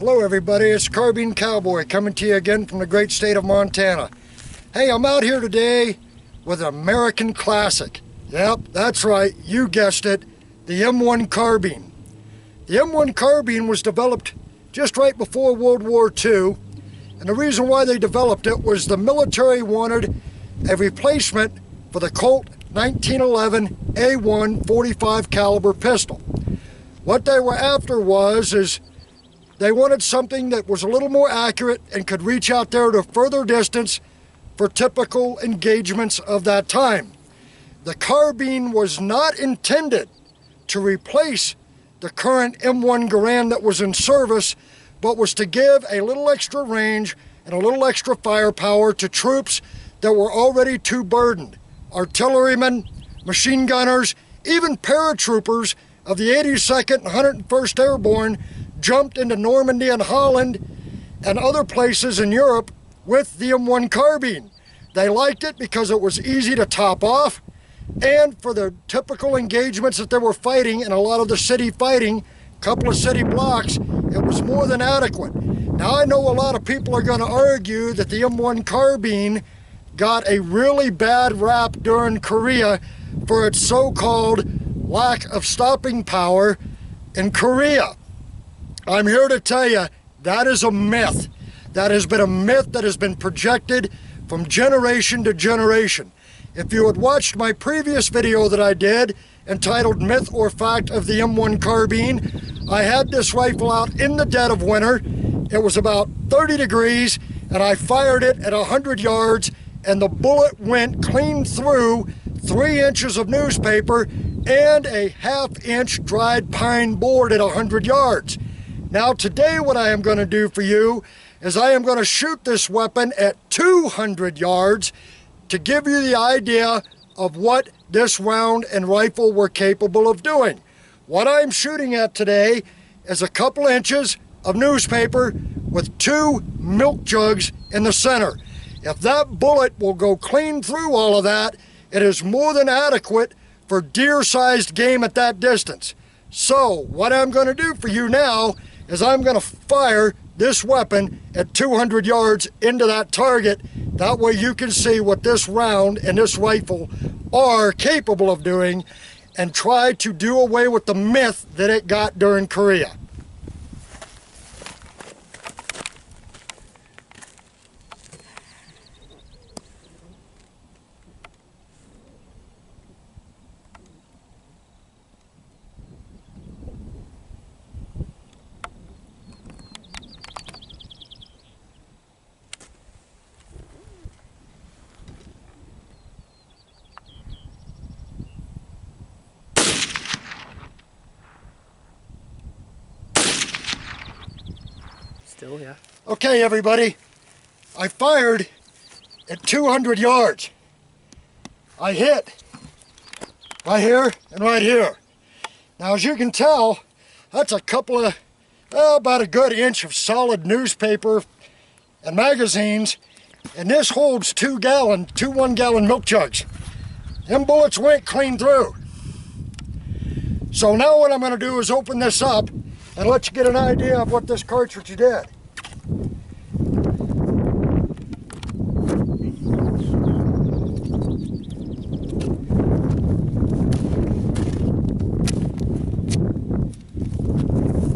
Hello everybody, it's Carbine Cowboy coming to you again from the great state of Montana. Hey, I'm out here today with an American classic. Yep, that's right, you guessed it, the M1 Carbine. The M1 Carbine was developed just right before World War II, and the reason why they developed it was the military wanted a replacement for the Colt 1911 A1 45 caliber pistol. What they were after is they wanted something that was a little more accurate and could reach out there to a further distance for typical engagements of that time. The carbine was not intended to replace the current M1 Garand that was in service, but was to give a little extra range and a little extra firepower to troops that were already too burdened. Artillerymen, machine gunners, even paratroopers of the 82nd and 101st Airborne jumped into Normandy and Holland and other places in Europe with the M1 Carbine. They liked it because it was easy to top off, and for the typical engagements that they were fighting in a lot of the city fighting, a couple of city blocks, it was more than adequate. Now I know a lot of people are going to argue that the M1 Carbine got a really bad rap during Korea for its so-called lack of stopping power in Korea. I'm here to tell you that is a myth. That has been a myth that has been projected from generation to generation. If you had watched my previous video that I did entitled Myth or Fact of the M1 Carbine, I had this rifle out in the dead of winter. It was about 30 degrees and I fired it at 100 yards and the bullet went clean through 3 inches of newspaper and a half-inch dried pine board at 100 yards. Now today what I am going to do for you is I am going to shoot this weapon at 200 yards to give you the idea of what this round and rifle were capable of doing. What I'm shooting at today is a couple inches of newspaper with 2 milk jugs in the center. If that bullet will go clean through all of that, it is more than adequate for deer-sized game at that distance. So what I'm going to do for you now is I'm going to fire this weapon at 200 yards into that target. That way you can see what this round and this rifle are capable of doing and try to do away with the myth that it got during Korea. Still, yeah. Okay, everybody, I fired at 200 yards. I hit right here and right here. Now, as you can tell, that's a couple of, about a good inch of solid newspaper and magazines, and this holds 2 1-gallon milk jugs. Them bullets went clean through. So now what I'm going to do is open this up and let you get an idea of what this cartridge did.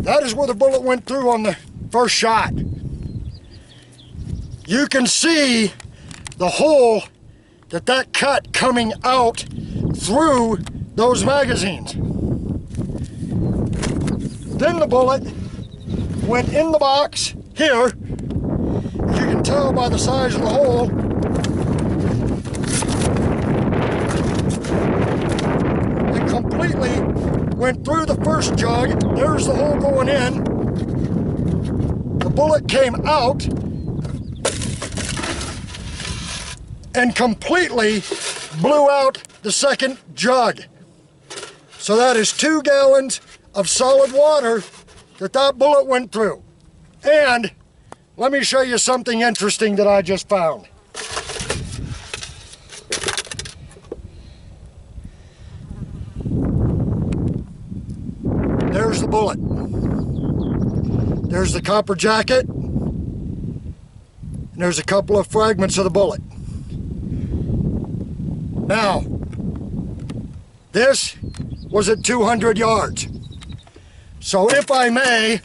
That is where the bullet went through on the first shot. You can see the hole that cut coming out through those magazines. Then the bullet went in the box here. As you can tell by the size of the hole. It completely went through the first jug. There's the hole going in. The bullet came out and completely blew out the second jug. So that is 2 gallons of solid water that bullet went through. And let me show you something interesting that I just found. There's the bullet. There's the copper jacket. And there's a couple of fragments of the bullet. Now, this was at 200 yards. So if I may,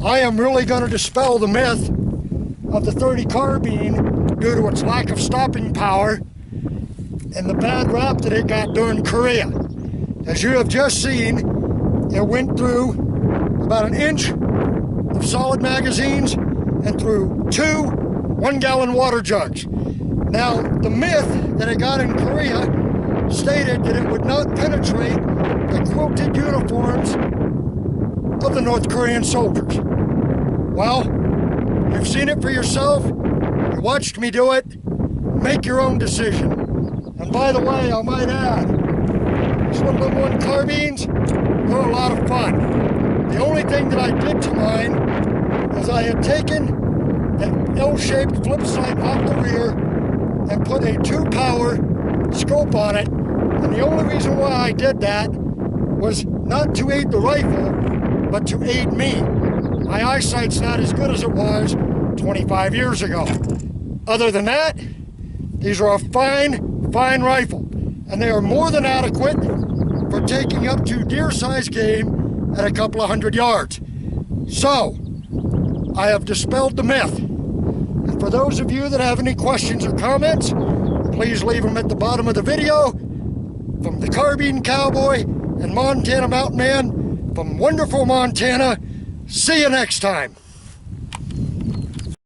I am really going to dispel the myth of the .30 carbine due to its lack of stopping power and the bad rap that it got during Korea. As you have just seen, it went through about an inch of solid magazines and through two 1-gallon water jugs. Now, the myth that it got in Korea stated that it would not penetrate the quilted uniforms of the North Korean soldiers. Well, you've seen it for yourself. You watched me do it. Make your own decision. And by the way, I might add, these little M1 carbines, they're a lot of fun. The only thing that I did to mine is I had taken the L-shaped flip sight off the rear and put a 2-power scope on it. And the only reason why I did that was not to aid the rifle, but to aid me. My eyesight's not as good as it was 25 years ago. Other than that, these are a fine, fine rifle, and they are more than adequate for taking up to deer-sized game at a couple of 100 yards. So, I have dispelled the myth. And for those of you that have any questions or comments, please leave them at the bottom of the video. From the Carbine Cowboy and Montana Mountain Man from wonderful Montana, see you next time.